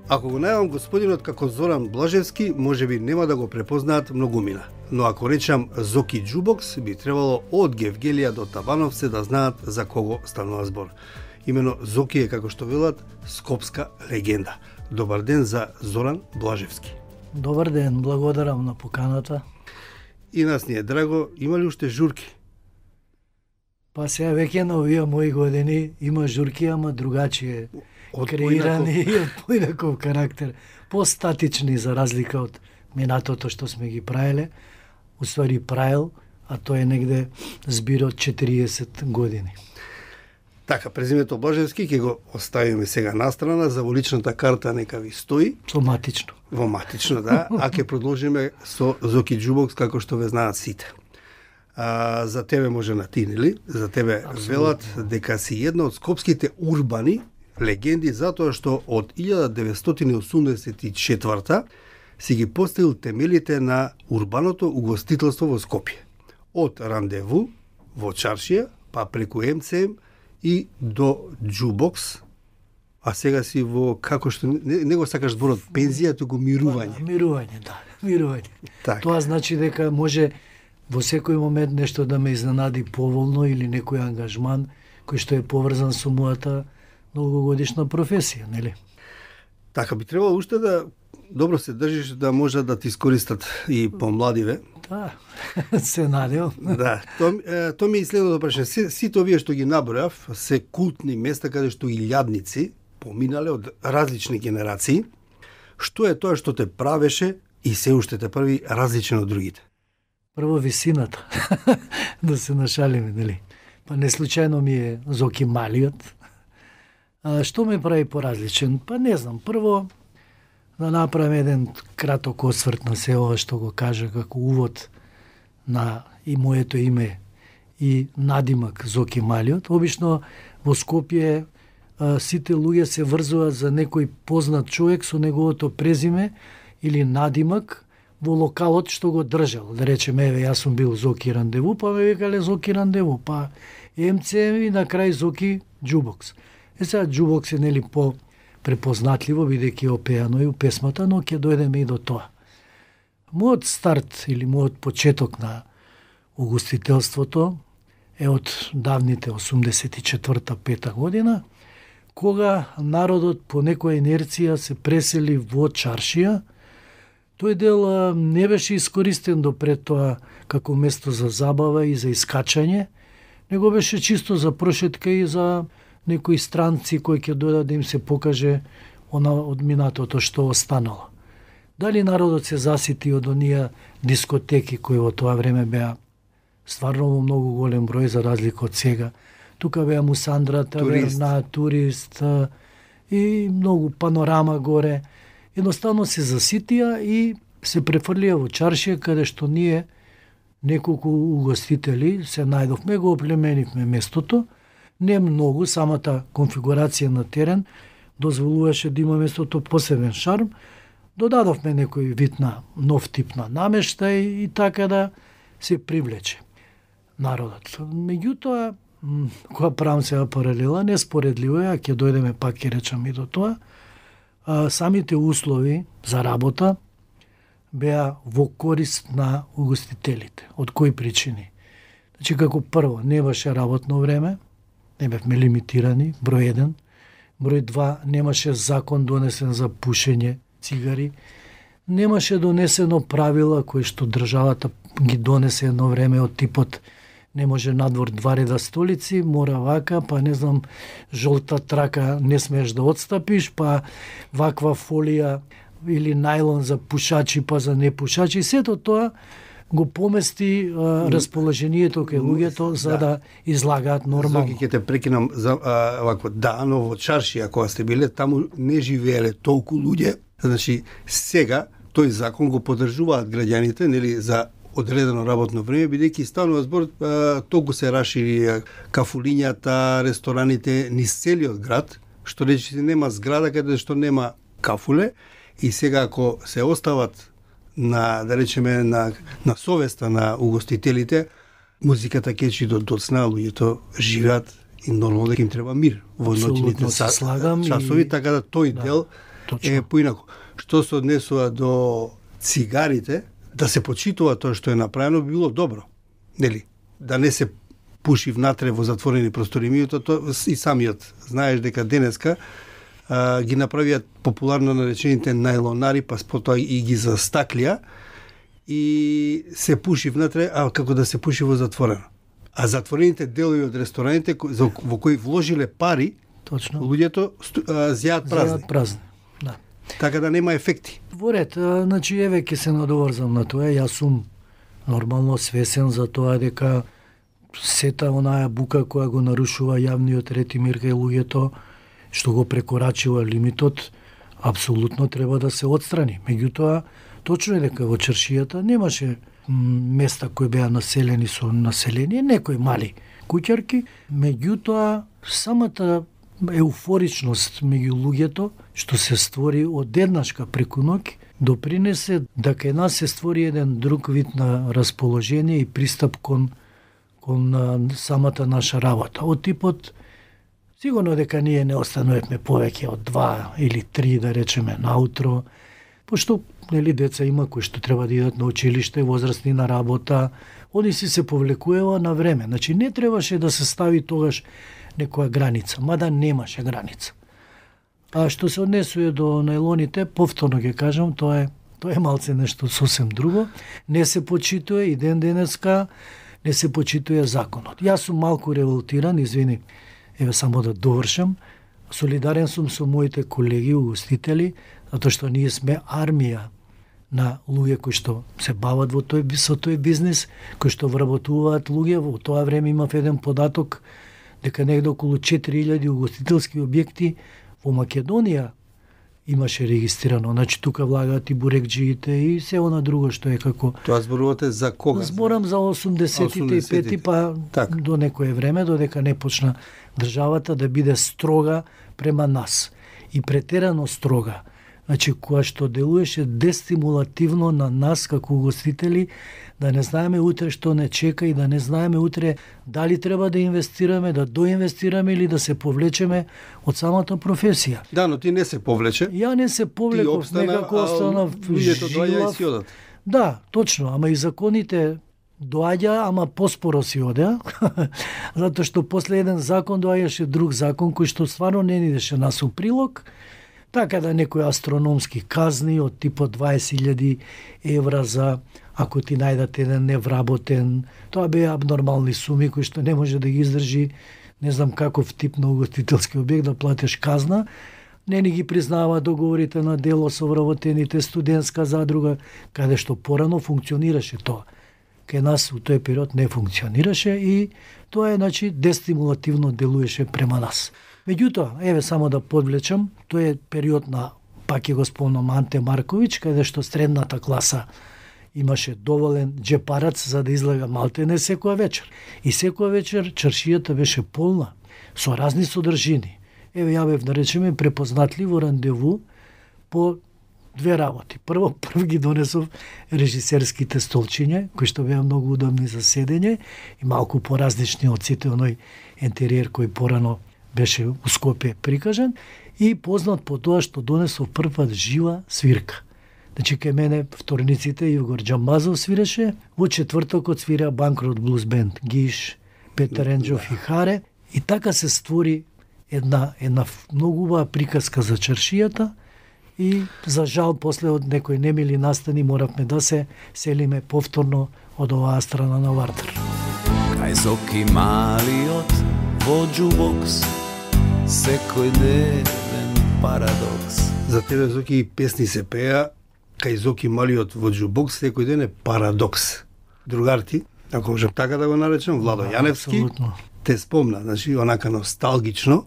Ако го најавам господинот како Зоран Блажевски, можеби нема да го препознаат многумина. Но ако речам Зоки Џубокс, би требало од Гевгелија до Табановце да знаат за кого станува збор. Имено Зоки е, како што велат, скопска легенда. Добар ден за Зоран Блажевски. Добар ден, благодарам на поканата. И нас ни е драго, има ли уште журки? Па сега веќе на овие мои години има журки, ама другачие креирани и од поинаков карактер, постатични за разлика од минатото што сме ги правеле, уствари правил, а тоа е негде збир од 40 години. Така, презимето Блажевски ќе го оставиме сега настрана, за во личната карта нека ви стои. Соматично. Во матично, да, а ќе продолжиме со Зоки Џубокс, како што ве знаат сите. За тебе може на ти, нели? За тебе велат дека си една од скопските урбани легенди затоа што од 1984 си ги поставил темелите на урбаното угостителство во Скопје. Од рандеву во Чаршија, па преку МЦМ и до Џубокс, а сега си во, како што не го сакаш зборот пензија, туку мирување. Мирување, да, мирување. Так. Тоа значи дека може во секој момент нешто да ме изненади поволно или некој ангажман кој што е поврзан со мојата многогодишна професија, нели? Така би требало уште да добро се држиш да може да ти искористат и помладиве. Да, се надевам. Да, тоа ми е следното прашање. Сите овие што ги набројав се култни места каде што илјадници поминале од различни генерации. Што е тоа што те правеше и се уште те прави различен од другите? Прво висината, да се нашалиме, нели? Па не случајно ми е Зоки Малиот. Што ме прави поразличен? Па не знам, прво да направам еден краток осврт на се ова што го кажа како увод на и моето име и надимак Зоки Малиот. Обично во Скопје сите луѓе се врзуваат за некој познат човек со неговото презиме или надимак во локалот што го држал. Да речеме, еве, јас сум бил Зоки Рандеву, па ме викале Зоки Рандеву, па МЦМ и на крај Зоки Џубокс. Сега Џубокс е нели по препознатливо, бидејќи опеано и у песмата, но ќе дојдеме и до тоа. Мојот старт или мојот почеток на угостителството е од давните 84-5 година, кога народот по некоја инерција се пресели во Чаршија. Тој дел не беше искористен допред тоа како место за забава и за искачање, него беше чисто за прошетка и за некои странци кои ќе дојдат да им се покаже она од минатото што останало. Дали народот се засити од оние дискотеки кои во тоа време беа стварно во многу голем број за разлика од сега. Тука беа Мусандра, таверна, турист и многу панорама горе. Едноставно се заситија и се префрлија во Чаршија, каде што ние неколку угостители се најдовме, го оплеменивме местото. Не многу, самата конфигурација на терен дозволуваше да има местото посебен шарм. Додадовме некој вид на нов тип на намештај и така да се привлече народот. Меѓутоа, кога правам сега паралела, неспоредливо е, а ќе дојдеме пак ќе речам и до тоа, самите услови за работа беа во корист на угостителите. Од кои причини? Значи, како прво, не беше работно време, не бевме лимитирани, број 1. Број 2, немаше закон донесен за пушење цигари. Немаше донесено правила кои што државата ги донесе едно време од типот не може надвор 2 реда столици, мора вака, па не знам, жолта трака не смееш да отстапиш, па ваква фолија или најлон за пушачи, па за непушачи. Сето тоа го помести расположението кај луѓето за да излагаат нормално. Зоки, ќе те прекинам за вако, да, но во Чаршија кога сте биле, таму не живееле толку луѓе. Значи, сега тој закон го поддржуваат граѓаните, нели, за одредено работно време, бидејќи станува збор, толку се рашири кафулињата, рестораните низ целиот град, што речи нема зграда каде што нема кафуле, и сега ако се остават на, да речеме, на совеста на угостителите, музиката кечи до доцна, луѓето живеат и нормално дека им треба мир во ноќните часови, така да тој дел Точно. Поинаку, што се однесува до цигарите, да се почитува тоа што е направено, би било добро. Нели? Да не се пуши внатре во затворени простори. Тоа и самиот знаеш дека денеска ги направиат популарно наречените најлонари, па потоа и ги застаклија и се пуши внатре, како да се пуши во затворено. А затворените делови од рестораните во кои вложиле пари, Точно. луѓето зјаат празни. Зјаат празни. Да. Така да нема ефекти. Во ред, значи еве ќе се надоврзам на тоа. Јас сум нормално свесен за тоа дека сета онаа бука која го нарушува јавниот ред и мир кај луѓето, што го прекорачува лимитот, апсолутно треба да се отстрани. Меѓутоа, точно е дека во чаршијата немаше места кои беа населени со население, некои мали куќарки, меѓутоа самата еуфоричност меѓу луѓето што се створи одеднашка преку ноќ допринесе да кај нас се створи еден друг вид на расположение и пристап кон самата наша работа. Од типот, сигурно дека ние не остануваме повеќе од 2 или 3, да речеме, наутро, пошто нели деца има кои што треба да идат на училиште, возрастни на работа, они се повлекуваат на време. Значи не требаше да се стави тогаш некоја граница, мада немаше граница. А што се однесува до најлоните, повторно ќе кажам, тоа е малце нешто сосем друго. Не се почитува и денеска не се почитува законот. Јас сум малку револтиран, извини, еве само да довршам. Солидарен сум со моите колеги угостители, затоа што ние сме армија на луѓе кои што се бават со тој бизнис, кои што вработуваат луѓе. Во тоа време имав еден податок дека негде околу 4000 угостителски објекти во Македонија имаше регистрирано. Значи тука влагаат и бурекџиите и се она друго што е како. Тоа зборувате за кога? Зборам за 85-ти, па так. До некое време, додека не почна државата да биде строга према нас. И претерано строга. Значи, која што делуеше дестимулативно на нас како угостители, да не знаеме утре што не чека и да не знаеме утре дали треба да инвестираме, да доинвестираме или да се повлечеме од самата професија. Да, но ти не се повлече. Ја не се повлеков, некако останав жилав. Да, точно, ама и законите доаѓа, ама поспоро си одеа, затоа што после еден закон доаѓаше друг закон кој што стварно не ни идеше нас у прилог, така да некои астрономски казни од типот 20.000 евра за ако ти најдат еден невработен, тоа беа абнормални суми кои што не може да ги издржи, не знам каков тип на угостителски објект да платиш казна, не ни ги признава договорите на дело со вработените, студентска задруга, каде што порано функционираше тоа. Кај нас у тој период не функционираше и тоа е, значи, дестимулативно делуеше према нас. Меѓутоа, еве само да подвлечам, тој е период на, пак ќе го спомнам, Анте Марковиќ, каде што средната класа имаше доволен джепарац за да излага малтене секоја вечер. И секоја вечер чаршијата беше полна со разни содржини. Еве ја бев, да речеме, препознатливо рандеву по две работи. Прв ги донесов режисерските столчиња, кои што беа многу удобни за седење и малку поразлични од сите оној интериер кој порано беше у Скопје прикажан, и познат по тоа што донесов првпат жива свирка. Значи, кај мене вторниците Ивгор Џамбазов свиреше, во четвртокот свира Банкрот блуз бенд, Гиш, Петар Енџов и Харе, и така се створи една многу убава приказка за чаршијата, и за жал после од некои немили настани моравме да се селиме повторно од оваа страна на Вардар. Кај Зоки малиот во џубокс, секој ден парадокс. За тебе, Зоки, песни се пеа, кај Зоки малиот во џубокс, секој ден е парадокс. Другар ти, ако можам така да го наречем, Владо Јаневски, Абсолютно. те спомна, значи, онака носталгично.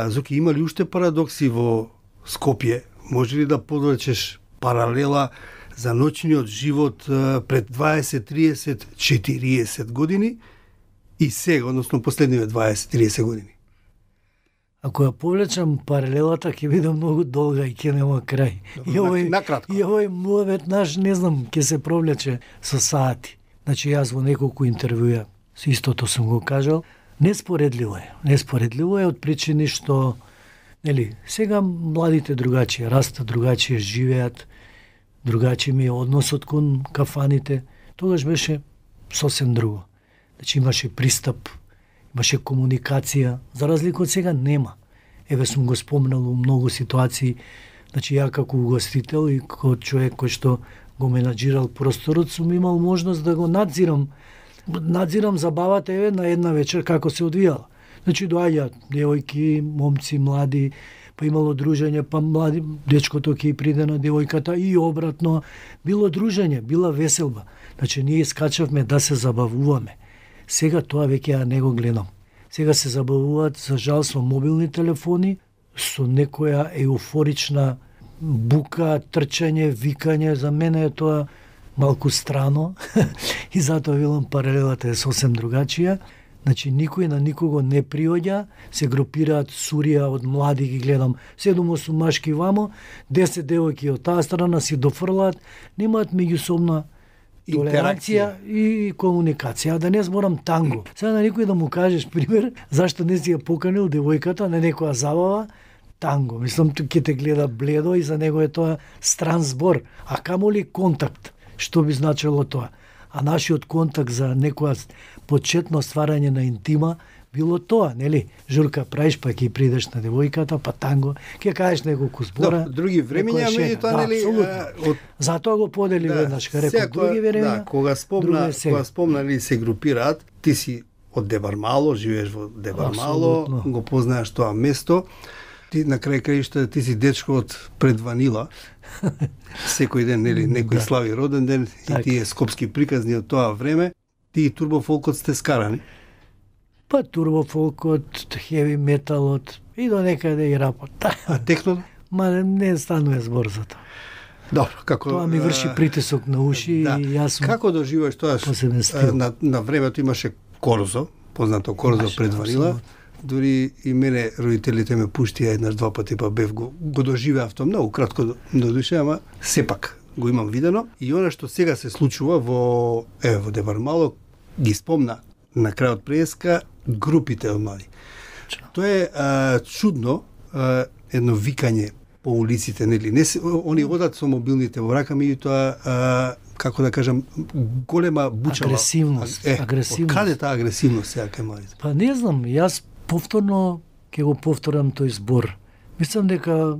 Зоки, има ли уште парадокси во Скопје? Може ли да подречеш паралела за ноќниот живот пред 20, 30, 40 години и сега, односно последниве 20-30 години? Ако ја повлечам паралелата, ќе биде многу долга и ќе нема крај. Накратко. И овој муавет наш, не знам, ќе се провлече со сати. Значи, јас во неколку интервјуа истото сум го кажал. Неспоредливо е од причини што Нели, сега младите другачие растат, другачие живеат, другачи ми е односот кон кафаните. Тогаш беше сосем друго. Значи имаше пристап, имаше комуникација, за разлика од сега нема. Еве сум го спомнал у многу ситуации, значи ја како угостител и како човек кој што го менаџирал просторот, сум имал можност да го надзирам забавата еве на една вечер како се одвијала. Значи доаѓаат девојки, момци, млади, па имало дружење, па млади дечкото ќе приде на девојката и обратно. Било дружење, била веселба. Значи ние искачавме да се забавуваме. Сега тоа веќе ја не го гледам. Сега се забавуваат, за жал, со мобилни телефони, со некоја еуфорична бука, трчање, викање. За мене е тоа малку страно и затоа велам паралелата е сосем другачија. Значи, никој на никого не приоѓа, се групираат сурија од млади, ги гледам, 7-8 машки вамо, 10 девојки од таа страна си дофрлаат, немаат меѓусобна толеранција и комуникација. Да не зборам танго. Сега на никој да му кажеш пример, зашто не си ја поканил девојката на некоја забава, танго. Мислам, ќе те гледа бледо и за него е тоа стран збор. А камоли контакт? Што би значило тоа? А нашиот контакт за некоја почетно стварање на интима било тоа, нели? Журка правиш, па ќе придеш на девојката, па танго, ќе кажеш неколку збора. Други времења, меѓутоа, нели, затоа го подели веднаш, ка реков, други времења. Да, кога спомна ли се групираат, ти си од Девармало, живееш во Девармало, го познаеш тоа место. Ти на крај краишта ти си дечко од Предванила. Секој ден, нели, некој слави роден ден и тие скопски приказни од тоа време. Ти и турбофолкот сте скарани? Па турбофолкот, хеви металот и до некаде и рапот. А техно? Ма не станува збор за тоа. Добро, како тоа ми врши притисок на уши и јас сум. Како доживуваш тоа? На времето имаше Корзо, познато Корзо Предванила. Дури и мене родителите ме пуштија еднаш два пати, па бев го доживеав тоа многу кратко до душа, ама сепак го имам видено. И она што сега се случува во Девармало, ги спомна на крајот преска групите од млади. Тоа е чудно, едно викање по улиците, нели? Не се, они одат со мобилните во рака, меѓутоа како да кажам, голема бучава агресивност. Од каде таа агресивност сега кај младите? Па не знам, јас повторно ќе го повторам тој збор. Мислам дека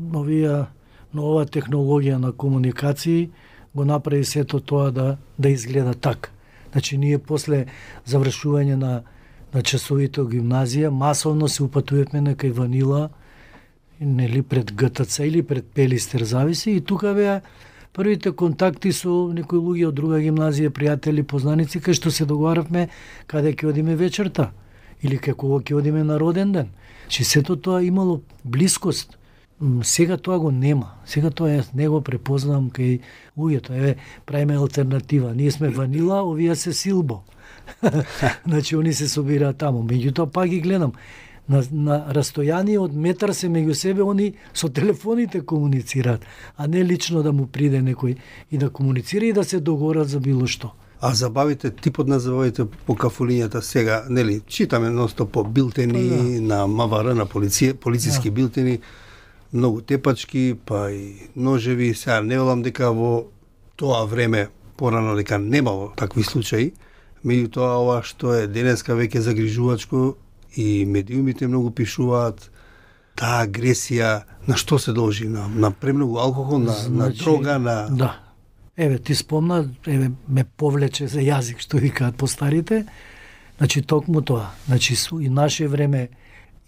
нова технологија на комуникации го направи сето тоа да изгледа така. Значи ние после завршување на часовите од гимназија масовно се упатувавме на кај Ванила, нели пред ГТЦ или пред Пелистер, зависи, и тука беа првите контакти со некои луѓе од друга гимназија, пријатели, познаници, кај што се договаравме каде ќе одиме вечерта или како ќе одиме на роден ден. Че сето тоа имало блискост. Сега тоа го нема. Сега тоа јас не го препознавам кај луѓето. Еве, правиме алтернатива. Ние сме Ванила, овие се Силбо. Значи, они се собираат таму. Меѓутоа, па ги гледам. На растојание од метар се меѓу себе, они со телефоните комуницираат, а не лично да му приде некој и да комуницира и да се договорат за било што. А забавите, типот на забавите по кафулињата сега, нели, читаме носто по билтени на МВР, на полициски билтени, многу тепачки, па и ножеви. Сега не велам дека во тоа време порано дека немало такви случаи, меѓутоа ова што е денеска веќе загрижувачко и медиумите многу пишуваат, таа агресија, на што се должи? На премногу алкохол, на дрога, на... Да. Еве, ти спомна, ме повлече за јазик, што викаат постарите. Значи, токму тоа. Значи, и наше време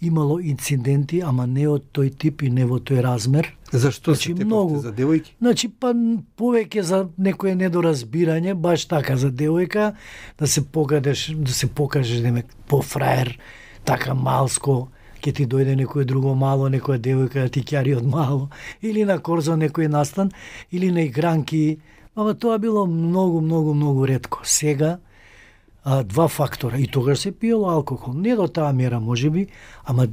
имало инциденти, ама не од тој тип и не во тој размер. Зашто се тепавте за девојки? Значи, па повеќе за некое недоразбирање, баш така, за девојка, да се покажеш по-фраер, така малско, ќе ти дојде некој друго мало, некоја девојка да ти ќари од мало, или на Корзо некој настан, или на игранки. Ама тоа било многу ретко. Сега, два фактора. И тогаш се пиело алкохол. Не до таа мера, можеби, ама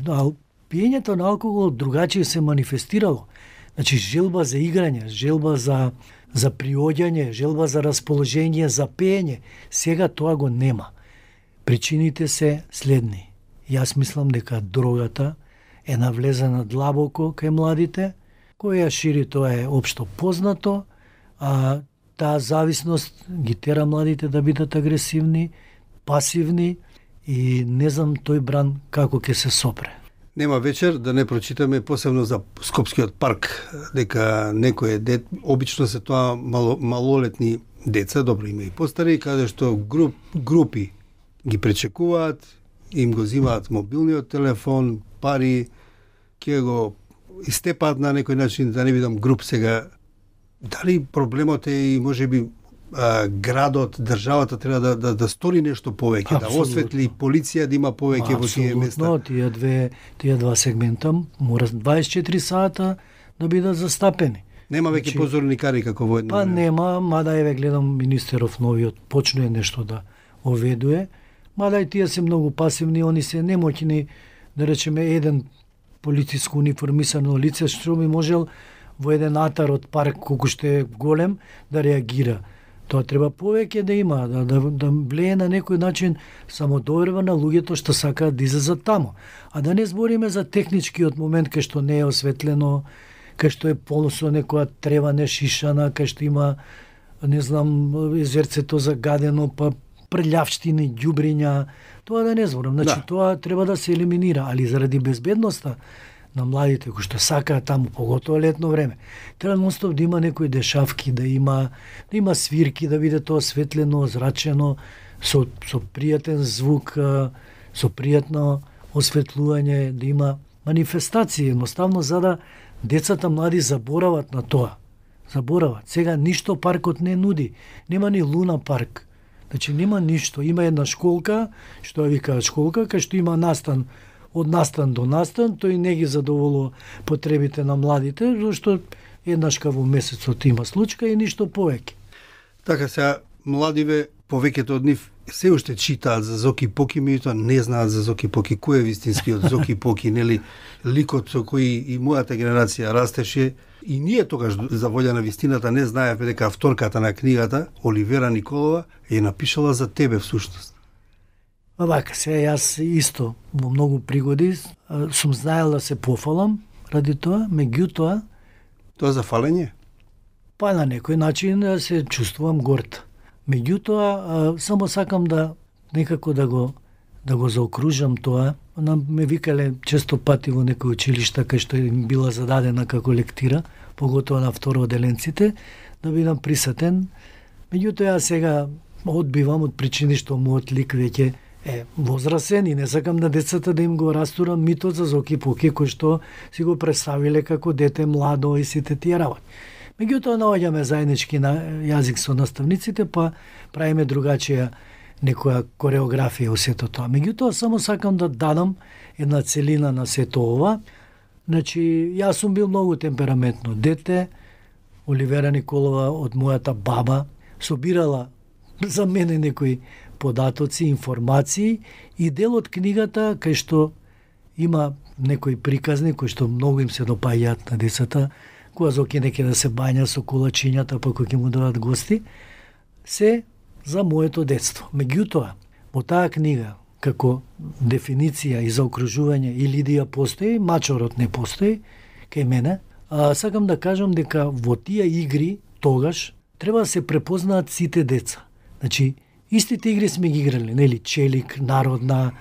пиењето на алкохол другачи се манифестирало. Значи, желба за играње, желба за приоѓање, желба за расположение, за пеење. Сега тоа го нема. Причините се следни. Јас мислам дека дрогата е навлезена длабоко кај младите, која шири тоа е општо познато, а таа зависност ги тера младите да бидат агресивни, пасивни и не знам тој бран како ќе се сопре. Нема вечер да не прочитаме посебно за Скопскиот парк, дека некој обично се тоа малолетни деца, добро има и постари, каде што групи ги пречекуваат, им го зимаат мобилниот телефон, пари, ќе го истепаат на некој начин, да не видам груп сега. Дали проблемот е и можеби градот, државата треба да стори нешто повеќе, да осветли полиција, да има повеќе во тие места. Апсолутно, тие два сегмента мора 24 сата да бидат застапени. Нема веќе позорникари како во едно време. Нема, мада еве гледам министеров новиот почнува нешто да оведуе, мада и тие се многу пасивни, они се немоќни, да речеме еден полициско униформисано лице што би можел во еден атар од парк колку што е голем да реагира. Тоа треба повеќе да има, да влие на некој начин самодоверба на луѓето што сакаат да излезат таму. А да не збориме за техничкиот момент кај што не е осветлено, кај што е полно со некоја трева нешишана, кај што има, не знам, езерцето загадено, па прљавштини, ѓубриња, тоа да не зборам. Значи, тоа треба да се елиминира, али заради безбедноста на младите кои што сакаат таму, поготово летно време, треба монстоп да има некои дешавки, да има свирки, да биде тоа осветлено, озрачено, со пријатен звук, со пријатно осветлување, да има манифестации, едноставно за да децата млади заборават на тоа. Заборават. Сега ништо паркот не нуди. Нема ни Луна парк. Значи нема ништо. Има една школка, што ја викаат школка, кај што има настан од настан до настан, тој не ги задоволува потребите на младите, зашто еднашка во месецот има случка и ништо повеќе. Така сега младиве, повеќето од нив се уште читаат за Зоки Поки, меѓутоа не знаат за Зоки Поки. Кој е вистинскиот Зоки Поки, нели ликот со кој и мојата генерација растеше, и ние тогаш за волја на вистината не знаевме дека авторката на книгата, Оливера Николова, е напишала за тебе всушност. Вака, сега јас исто во многу пригоди сум знаел да се пофалам ради тоа, меѓутоа тоа за фалење? Па на некој начин се чувствувам горд. Меѓутоа само сакам да некако да го заокружам тоа. Ме викале често пати во некои училишта кај што им била зададена како лектира, поготово на второделенците, да бидам присатен. Меѓутоа јас сега одбивам од причини што мојот лик веќе е возрасен и не сакам на децата да им го растурам митот за Зоки Поки кој што си го представиле како дете младо и сите тие работи. Меѓутоа наоѓаме заеднички на јазик со наставниците, па правиме другачија некоја кореографија во сето тоа. Меѓутоа само сакам да дадам една целина на сето ова. Значи, јас сум бил многу темпераментно дете. Оливера Николова од мојата баба собирала за мене некои податоци, информации и дел од книгата кај што има некои приказни кои што многу им се допаѓаат на децата, кога Зоки неке да се бања со кулачињата, па кои ќе му дојдат гости, се за моето детство. Меѓутоа, во таа книга, како дефиниција и заокружување и Лидија постои, мачорот не постои, кај мене, сакам да кажам дека во тие игри, тогаш, треба да се препознаат сите деца. Значи, истите игри сме ги играли, нели, челик, народна,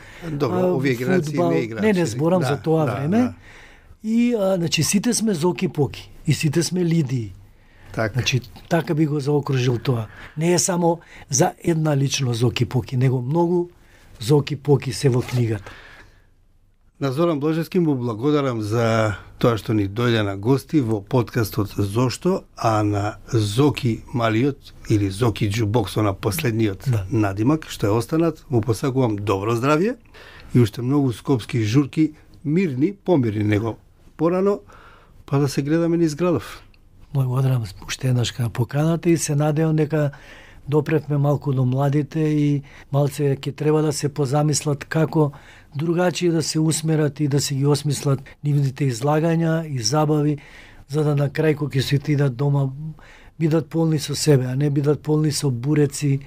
овие генерации не играат. Не зборам за тоа време. И, значи, сите сме Зоки Поки и сите сме Лидии. Так. Значи, така би го заокружил тоа. Не е само за една лично Зоки Поки, него многу Зоки Поки се во книгата. На Зоран Блажевски му благодарам за тоа што ни дојде на гости во подкастот Зошто, а на Зоки Малиот или Зоки Џубоксо на последниот надимак, што е останат, му посакувам добро здравје и уште многу скопски журки, мирни, помирни него порано, па да се гледаме низ градов. Благодарам уште еднаш кај поканата и се надевам дека допревме малку до младите и малце ќе треба да се позамислат како другачи да се усмерат и да се ги осмислат нивните излагања и забави, за да на крај кога ќе се отидат дома бидат полни со себе, а не бидат полни со буреци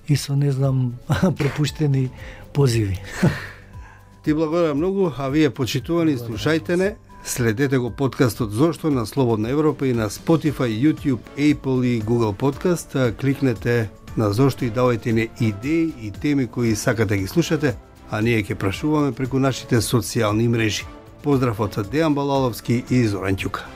и со не знам пропуштени позиви. Ти благодарам многу, а вие почитувани слушајте не. Следете го подкастот Зошто на Слободна Европа и на Spotify, YouTube, Apple и Google Podcast. Кликнете на Зошто и давајте ни идеи и теми кои сакате да ги слушате, а ние ќе прашуваме преку нашите социјални мрежи. Поздрав од Дејан Балаловски и Зоран Ќука.